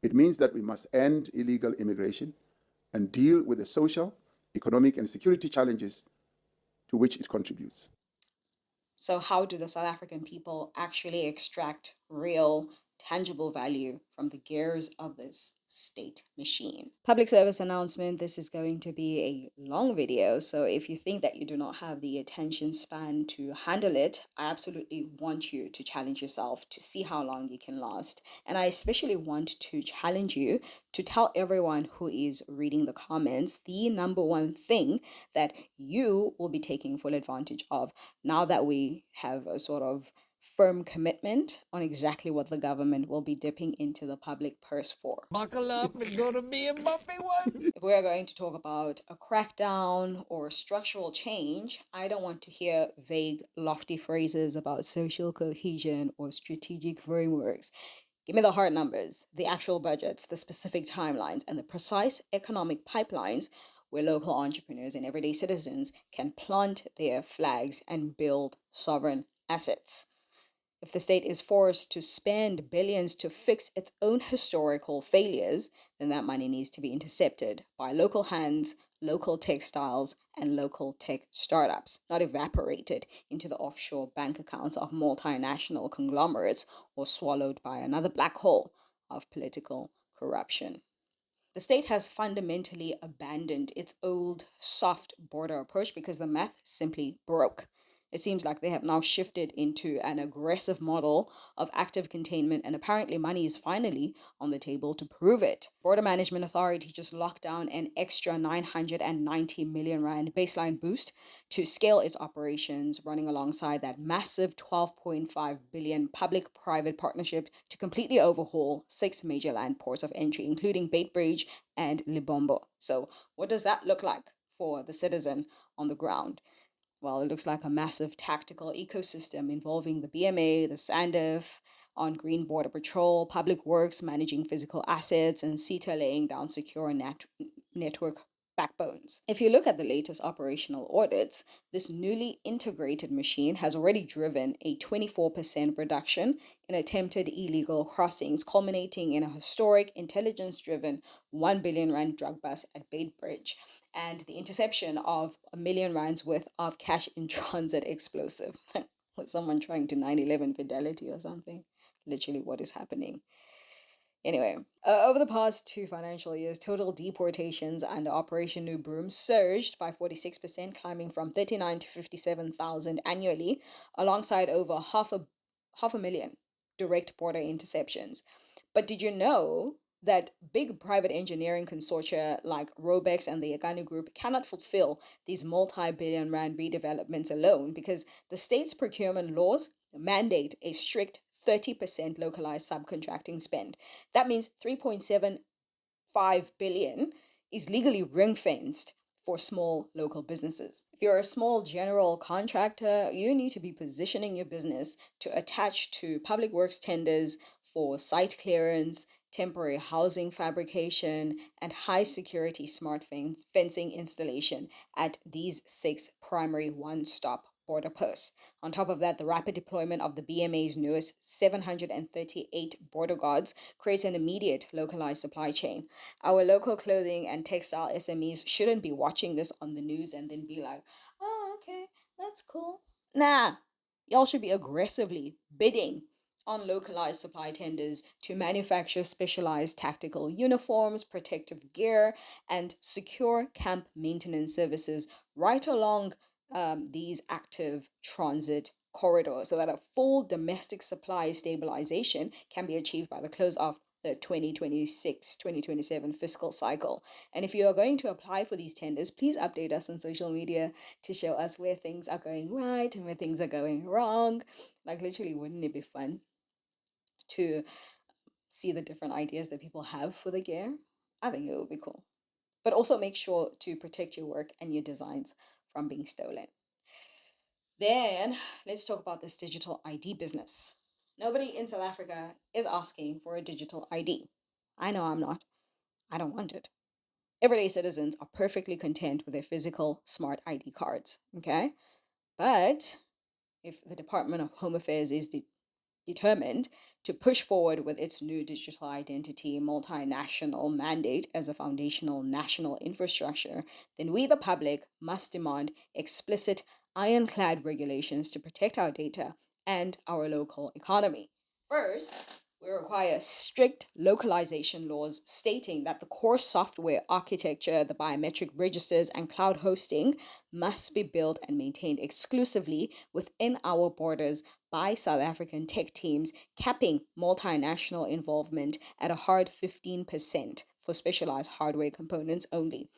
It means that we must end illegal immigration and deal with the social, economic, and security challenges to which it contributes. So, how do the South African people actually extract real, tangible value from the gears of this state machine? Public service announcement, this is going to be a long video. So, if you think that you do not have the attention span to handle it, I absolutely want you to challenge yourself to see how long you can last. And I especially want to challenge you to tell everyone who is reading the comments the number one thing that you will be taking full advantage of now that we have a sort of firm commitment on exactly what the government will be dipping into the public purse for. Buckle up, it's gonna be a bumpy one. If we're going to talk about a crackdown or structural change, I don't want to hear vague, lofty phrases about social cohesion or strategic frameworks. Give me the hard numbers, the actual budgets, the specific timelines, and the precise economic pipelines where local entrepreneurs and everyday citizens can plant their flags and build sovereign assets. If the state is forced to spend billions to fix its own historical failures, then that money needs to be intercepted by local hands, local textiles, and local tech startups, not evaporated into the offshore bank accounts of multinational conglomerates or swallowed by another black hole of political corruption. The state has fundamentally abandoned its old soft border approach because the math simply broke. It seems like they have now shifted into an aggressive model of active containment, and apparently, money is finally on the table to prove it. Border Management Authority just locked down an extra 990 million rand baseline boost to scale its operations, running alongside that massive 12.5 billion public-private partnership to completely overhaul 6 major land ports of entry, including Beitbridge and Libombo. So, what does that look like for the citizen on the ground? Well, it looks like a massive tactical ecosystem involving the BMA, the SANDF, on Green Border Patrol, Public Works managing physical assets, and CETA laying down secure network backbones. If you look at the latest operational audits, this newly integrated machine has already driven a 24% reduction in attempted illegal crossings, culminating in a historic intelligence driven 1 billion rand drug bust at Beitbridge and the interception of R1 million worth of cash in transit explosive. Was someone trying to 9/11 fidelity or something? Literally, what is happening? Anyway, over the past 2 financial years, total deportations under Operation New Broom surged by 46%, climbing from 39 to 57,000 annually, alongside over half a million direct border interceptions. But did you know that big private engineering consortia like Robex and the Agani Group cannot fulfill these multi-billion rand redevelopments alone because the state's procurement laws mandate a strict 30% localized subcontracting spend. That means 3.75 billion is legally ring fenced for small local businesses. If you're a small general contractor, you need to be positioning your business to attach to public works tenders for site clearance, temporary housing fabrication, and high security smart fencing installation at these 6 primary one stop border posts. On top of that, the rapid deployment of the BMA's newest 738 border guards creates an immediate localized supply chain. Our local clothing and textile SMEs shouldn't be watching this on the news and then be like, oh, okay, that's cool. Nah, y'all should be aggressively bidding on localized supply tenders to manufacture specialized tactical uniforms, protective gear, and secure camp maintenance services right along these active transit corridors so that a full domestic supply stabilization can be achieved by the close of the 2026-2027 fiscal cycle. And if you are going to apply for these tenders, please update us on social media to show us where things are going right and where things are going wrong. Like, literally, wouldn't it be fun to see the different ideas that people have for the gear? I think it would be cool. But also make sure to protect your work and your designs from being stolen. Then let's talk about this digital ID business. Nobody in South Africa is asking for a digital ID. I know I'm not. I don't want it. Everyday citizens are perfectly content with their physical smart ID cards, okay? But if the Department of Home Affairs is determined to push forward with its new digital identity multinational mandate as a foundational national infrastructure, then we, the public, must demand explicit, ironclad regulations to protect our data and our local economy. First, we require strict localization laws stating that the core software architecture, the biometric registers, and cloud hosting must be built and maintained exclusively within our borders by South African tech teams, capping multinational involvement at a hard 15% for specialized hardware components only.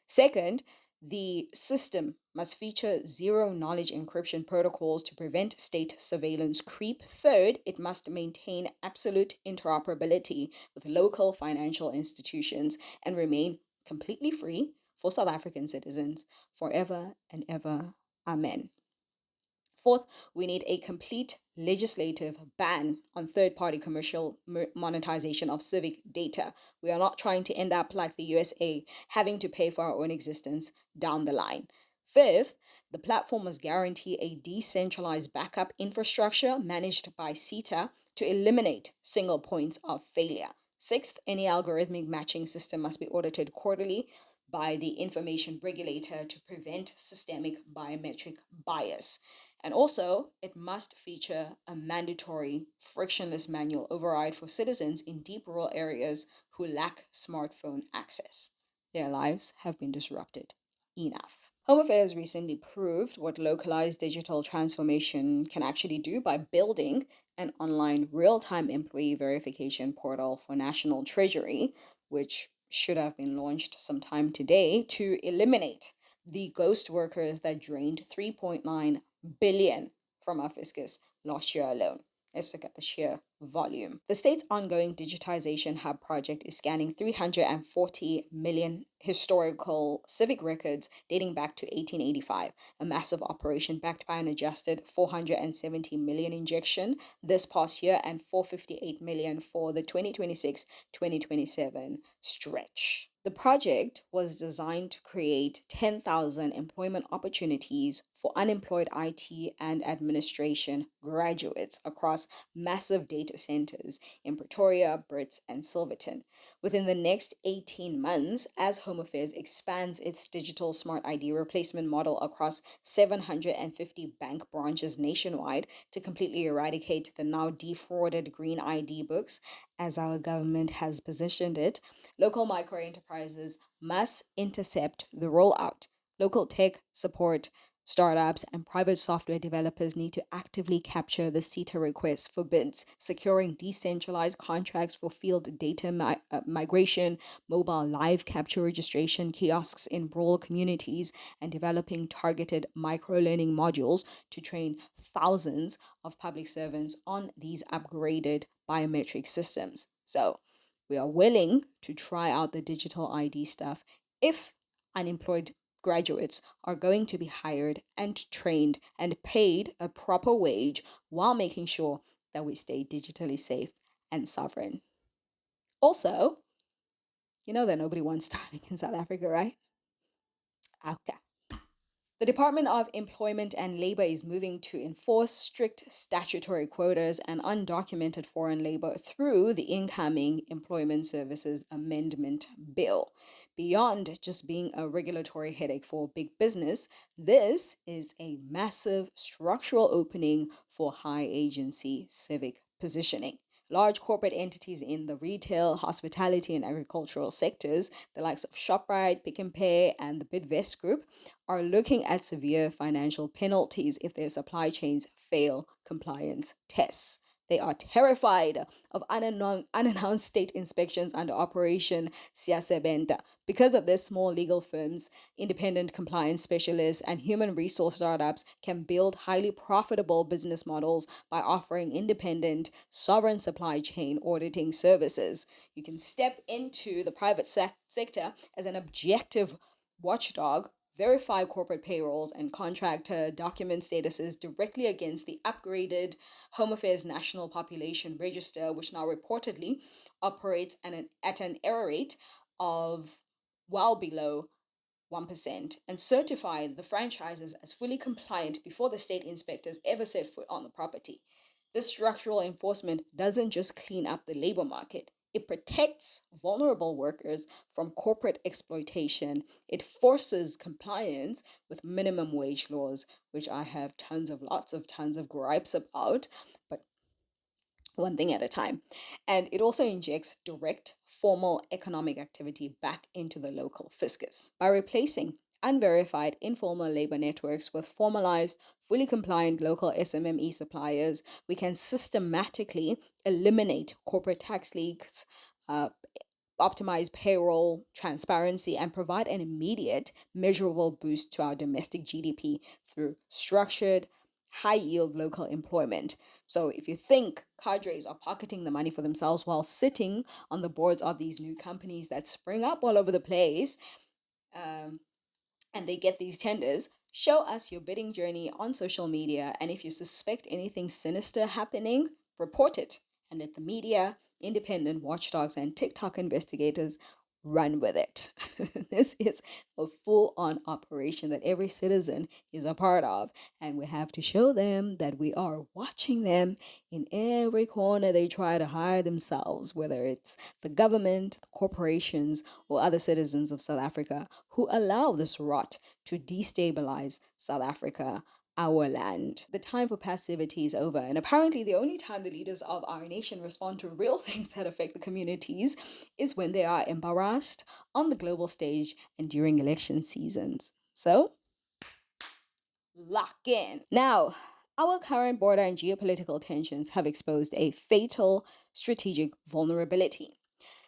Second, the system must feature zero knowledge encryption protocols to prevent state surveillance creep. Third, it must maintain absolute interoperability with local financial institutions and remain completely free for South African citizens forever and ever. Amen. Fourth, we need a complete legislative ban on third-party commercial monetization of civic data. We are not trying to end up like the USA, having to pay for our own existence down the line. Fifth, the platform must guarantee a decentralized backup infrastructure managed by CETA to eliminate single points of failure. Sixth, any algorithmic matching system must be audited quarterly by the information regulator to prevent systemic biometric bias. And also, it must feature a mandatory frictionless manual override for citizens in deep rural areas who lack smartphone access. Their lives have been disrupted. Enough. Home Affairs recently proved what localized digital transformation can actually do by building an online real-time employee verification portal for National Treasury, which should have been launched sometime today to eliminate the ghost workers that drained 3.9 billion from our fiscus last year alone. Let's look at the sheer volume. The state's ongoing digitization hub project is scanning 340 million historical civic records dating back to 1885, a massive operation backed by an adjusted 470 million injection this past year and 458 million for the 2026-2027 stretch. The project was designed to create 10,000 employment opportunities for unemployed IT and administration graduates across massive data centers in Pretoria, Brits, and Silverton. Within the next 18 months, as Home Affairs expands its digital smart ID replacement model across 750 bank branches nationwide to completely eradicate the now defrauded green ID books, as our government has positioned it, local micro enterprises must intercept the rollout. Local tech support startups and private software developers need to actively capture the CETA requests for bids, securing decentralized contracts for field data migration, mobile live capture registration kiosks in rural communities, and developing targeted micro-learning modules to train thousands of public servants on these upgraded biometric systems. So we are willing to try out the digital ID stuff if unemployed graduates are going to be hired and trained and paid a proper wage while making sure that we stay digitally safe and sovereign. Also, you know that nobody wants Starlink in South Africa, right? Okay. The Department of Employment and Labor is moving to enforce strict statutory quotas and undocumented foreign labor through the incoming Employment Services Amendment Bill. Beyond just being a regulatory headache for big business, this is a massive structural opening for high agency civic positioning. Large corporate entities in the retail, hospitality, and agricultural sectors, the likes of ShopRite, Pick n Pay, and the Bidvest Group, are looking at severe financial penalties if their supply chains fail compliance tests. They are terrified of unannounced state inspections under Operation Siyasebenta. Because of this, small legal firms, independent compliance specialists, and human resource startups can build highly profitable business models by offering independent, sovereign supply chain auditing services. You can step into the private sector as an objective watchdog, verify corporate payrolls and contractor document statuses directly against the upgraded Home Affairs National Population Register, which now reportedly operates at an error rate of well below 1%, and certify the franchises as fully compliant before the state inspectors ever set foot on the property. This structural enforcement doesn't just clean up the labor market, it protects vulnerable workers from corporate exploitation. It forces compliance with minimum wage laws, which I have lots of tons of gripes about, but one thing at a time. And it also injects direct formal economic activity back into the local fiscus by replacing unverified informal labor networks with formalized, fully compliant local SMME suppliers. We can systematically eliminate corporate tax leaks, optimize payroll transparency, and provide an immediate, measurable boost to our domestic GDP through structured, high yield local employment. So, if you think cadres are pocketing the money for themselves while sitting on the boards of these new companies that spring up all over the place, and they get these tenders, show us your bidding journey on social media. And if you suspect anything sinister happening, report it and let the media, independent watchdogs, and TikTok investigators run with it. This is a full on operation that every citizen is a part of, and we have to show them that we are watching them in every corner they try to hide themselves, whether it's the government, the corporations, or other citizens of South Africa who allow this rot to destabilize South Africa, our land. The time for passivity is over, and apparently the only time the leaders of our nation respond to real things that affect the communities is when they are embarrassed on the global stage and during election seasons. So, lock in. Now, our current border and geopolitical tensions have exposed a fatal strategic vulnerability.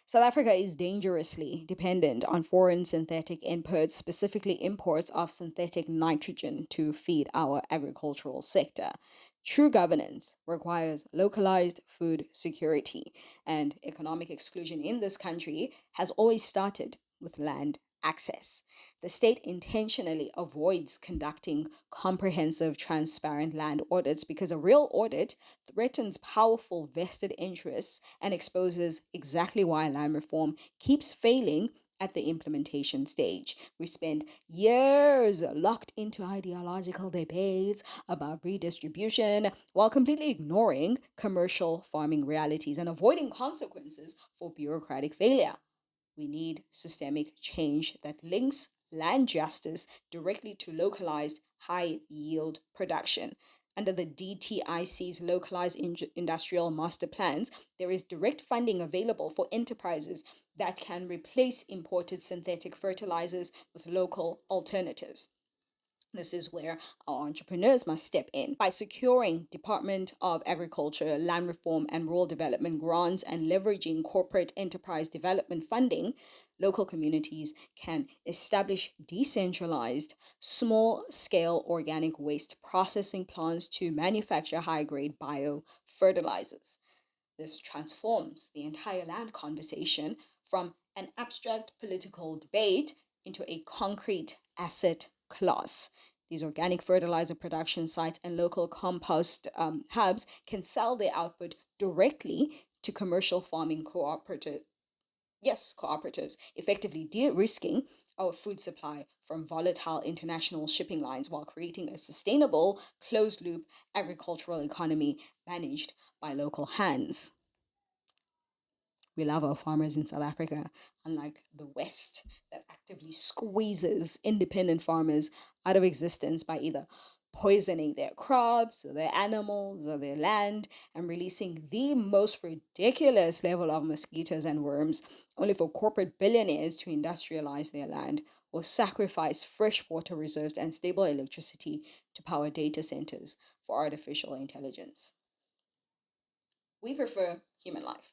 South Africa is dangerously dependent on foreign synthetic inputs, specifically imports of synthetic nitrogen to feed our agricultural sector. True governance requires localized food security, and economic exclusion in this country has always started with land access. The state intentionally avoids conducting comprehensive, transparent land audits because a real audit threatens powerful vested interests and exposes exactly why land reform keeps failing at the implementation stage. We spend years locked into ideological debates about redistribution while completely ignoring commercial farming realities and avoiding consequences for bureaucratic failure. We need systemic change that links land justice directly to localized high yield production. Under the DTIC's localized industrial master plans, there is direct funding available for enterprises that can replace imported synthetic fertilizers with local alternatives. This is where our entrepreneurs must step in by securing Department of Agriculture, Land Reform, and Rural Development grants and leveraging corporate enterprise development funding. Local communities can establish decentralized, small-scale organic waste processing plants to manufacture high-grade biofertilizers. This transforms the entire land conversation from an abstract political debate into a concrete asset class. These organic fertilizer production sites and local compost hubs can sell their output directly to commercial farming cooperatives, effectively de-risking our food supply from volatile international shipping lines while creating a sustainable, closed-loop agricultural economy managed by local hands. We love our farmers in South Africa, unlike the West that actively squeezes independent farmers out of existence by either poisoning their crops or their animals or their land and releasing the most ridiculous level of mosquitoes and worms, only for corporate billionaires to industrialize their land or sacrifice freshwater reserves and stable electricity to power data centers for artificial intelligence. We prefer human life.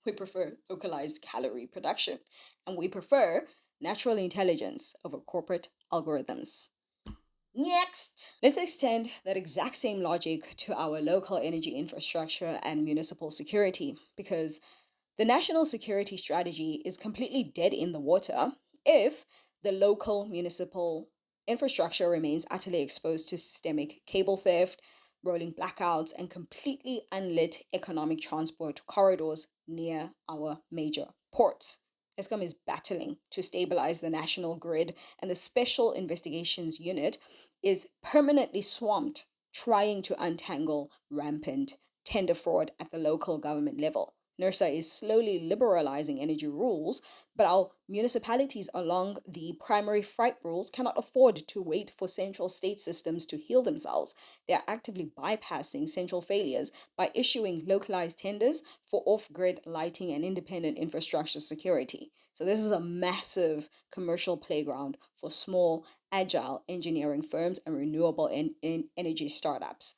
We prefer localized calorie production, and we prefer natural intelligence over corporate algorithms. Next, let's extend that exact same logic to our local energy infrastructure and municipal security, because the national security strategy is completely dead in the water if the local municipal infrastructure remains utterly exposed to systemic cable theft, rolling blackouts, and completely unlit economic transport corridors near our major ports. Eskom is battling to stabilize the national grid, and the Special Investigations Unit is permanently swamped trying to untangle rampant tender fraud at the local government level. NERSA is slowly liberalizing energy rules, but our municipalities along the primary freight rules cannot afford to wait for central state systems to heal themselves. They are actively bypassing central failures by issuing localized tenders for off-grid lighting and independent infrastructure security. So this is a massive commercial playground for small, agile engineering firms and renewable energy startups.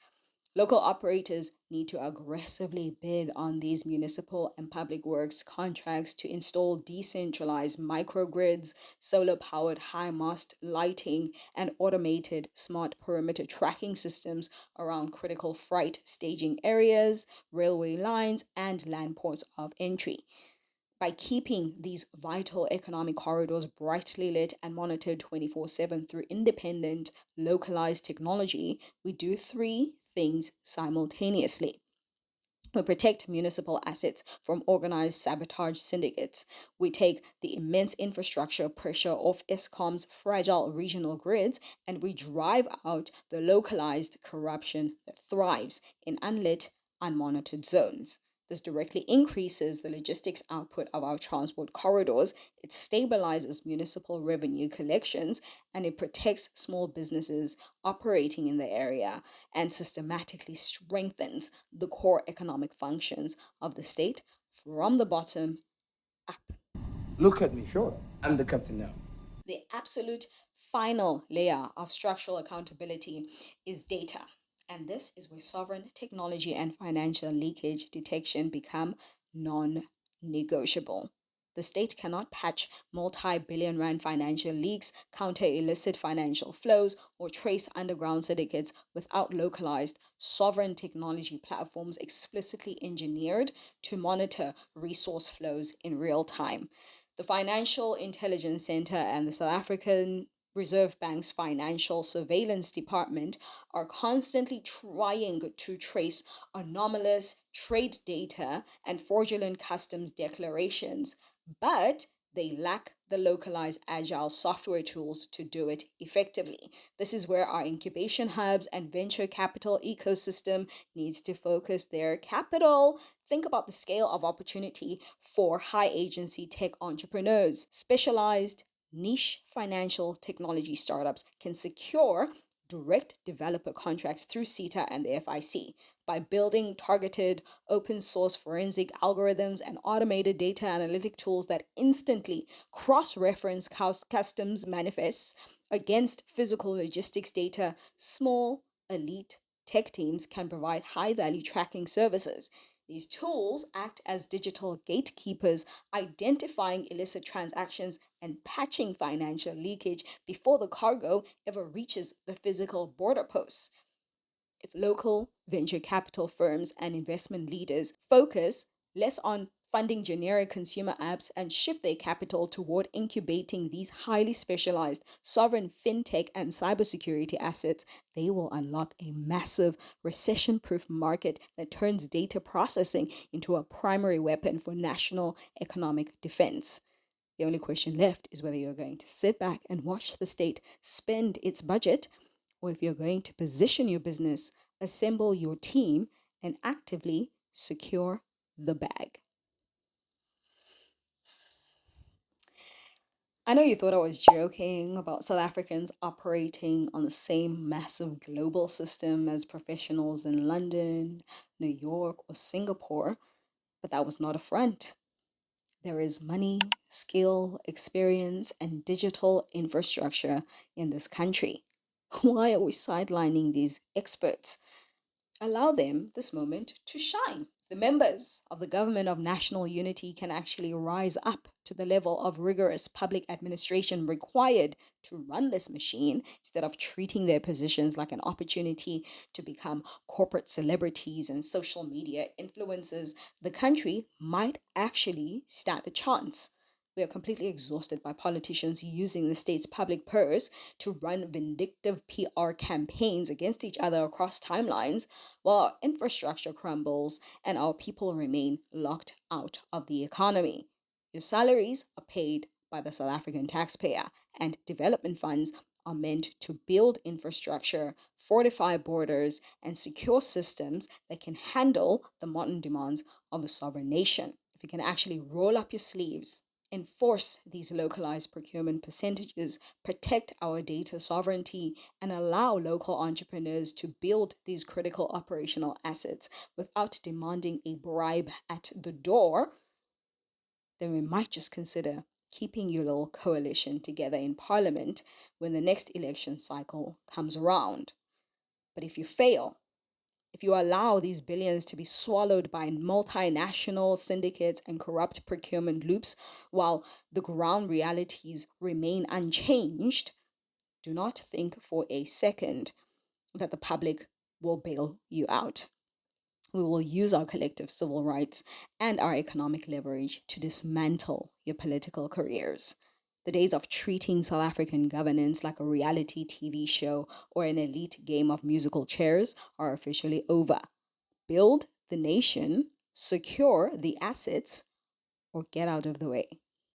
Local operators need to aggressively bid on these municipal and public works contracts to install decentralized microgrids, solar-powered high-mast lighting, and automated smart perimeter tracking systems around critical freight staging areas, railway lines, and land ports of entry. By keeping these vital economic corridors brightly lit and monitored 24/7 through independent, localized technology, we do three things simultaneously. We protect municipal assets from organized sabotage syndicates. We take the immense infrastructure pressure off ESCOM's fragile regional grids, and we drive out the localized corruption that thrives in unlit, unmonitored zones. This directly increases the logistics output of our transport corridors, it stabilizes municipal revenue collections, and it protects small businesses operating in the area and systematically strengthens the core economic functions of the state from the bottom up. Look at me. Sure. I'm the captain now. The absolute final layer of structural accountability is data. And this is where sovereign technology and financial leakage detection become non-negotiable. The state cannot patch multi-billion rand financial leaks, counter illicit financial flows, or trace underground syndicates without localized sovereign technology platforms explicitly engineered to monitor resource flows in real time. The Financial Intelligence Center and the South African Reserve Bank's Financial Surveillance Department are constantly trying to trace anomalous trade data and fraudulent customs declarations, but they lack the localized agile software tools to do it effectively. This is where our incubation hubs and venture capital ecosystem needs to focus their capital. Think about the scale of opportunity for high agency tech entrepreneurs. Specialized niche financial technology startups can secure direct developer contracts through CETA and the FIC by building targeted open source forensic algorithms and automated data analytic tools that instantly cross-reference customs manifests against physical logistics data. Small, elite tech teams can provide high-value tracking services. These tools act as digital gatekeepers, identifying illicit transactions and patching financial leakage before the cargo ever reaches the physical border posts. If local venture capital firms and investment leaders focus less on funding generic consumer apps and shift their capital toward incubating these highly specialized sovereign fintech and cybersecurity assets, they will unlock a massive recession-proof market that turns data processing into a primary weapon for national economic defense. The only question left is whether you're going to sit back and watch the state spend its budget, or if you're going to position your business, assemble your team, and actively secure the bag. I know you thought I was joking about South Africans operating on the same massive global system as professionals in London, New York, or Singapore, but that was not a front. There is money, skill, experience, and digital infrastructure in this country. Why are we sidelining these experts? Allow them this moment to shine. The members of the Government of National Unity can actually rise up to the level of rigorous public administration required to run this machine instead of treating their positions like an opportunity to become corporate celebrities and social media influencers. The country might actually stand a chance. We are completely exhausted by politicians using the state's public purse to run vindictive PR campaigns against each other across timelines, while our infrastructure crumbles and our people remain locked out of the economy. Your salaries are paid by the South African taxpayer, and development funds are meant to build infrastructure, fortify borders, and secure systems that can handle the modern demands of a sovereign nation. If you can actually roll up your sleeves, enforce these localized procurement percentages, protect our data sovereignty, and allow local entrepreneurs to build these critical operational assets without demanding a bribe at the door, then we might just consider keeping your little coalition together in parliament when the next election cycle comes around. But if you fail, if you allow these billions to be swallowed by multinational syndicates and corrupt procurement loops while the ground realities remain unchanged, do not think for a second that the public will bail you out. We will use our collective civil rights and our economic leverage to dismantle your political careers. The days of treating South African governance like a reality TV show or an elite game of musical chairs are officially over. Build the nation, secure the assets, or get out of the way.